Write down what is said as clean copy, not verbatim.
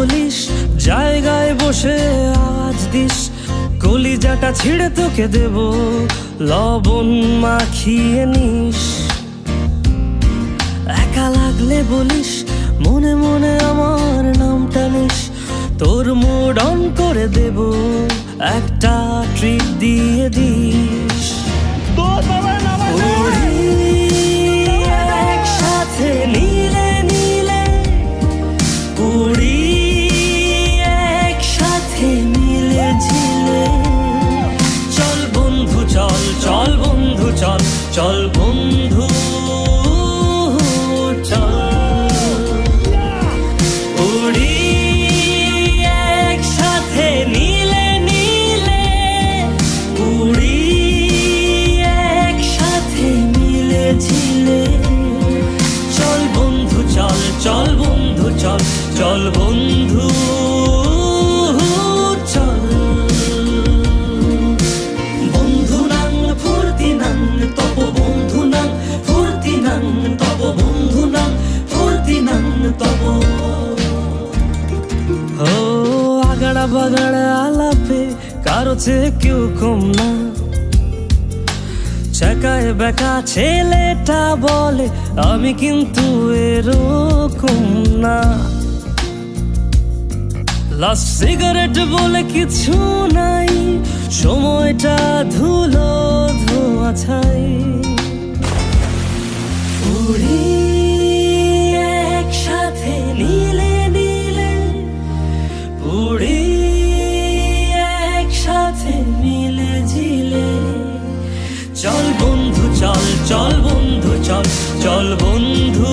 বলিস, জায়গায় বসে আওয়াজ দিস, কলিজাটা ছিঁড়ে তোকে দেব, লবণ মাখিয়ে নিস। একা লাগলে বলিস, মনে মনে আমার নামটা নিস, তোর মুড অন করে দেব, একটা ট্রিট দিয়ে দিস। উড়ি একসাথে নীলে নীলে, উড়ি একসাথে মিলে ঝিলে। চল বন্ধু চল, চল বন্ধু চল, চল বন্ধু চল। উড়ি একসাথে নীলে নীলে, উড়ি একসাথে মিলে ঝিলে। চল বন্ধু চল, চল বন্ধু চল, চল বন্ধু চল। বন্ধু নাং ফুর্তি নাং তপ, বন্ধু নাং ফুর্তি নাং তপ, বন্ধু নাং ফুর্তি নাং তপ। ও আগাড়া বাগাড়া আলাপে কারো চেয়ে কেউ কম না, চাকায় বেকা ছেলেটা বলে আমি কিন্তু এরকম না। লাস্ট সিগারেট বলে কিছু নাই, সময়টা ধুলো ধোয়া ছাই। উড়ি একসাথে নীলে নীলে, উড়ি একসাথে মিলে ঝিলে। চল বন্ধু চল, চল বন্ধু চল, চল বন্ধু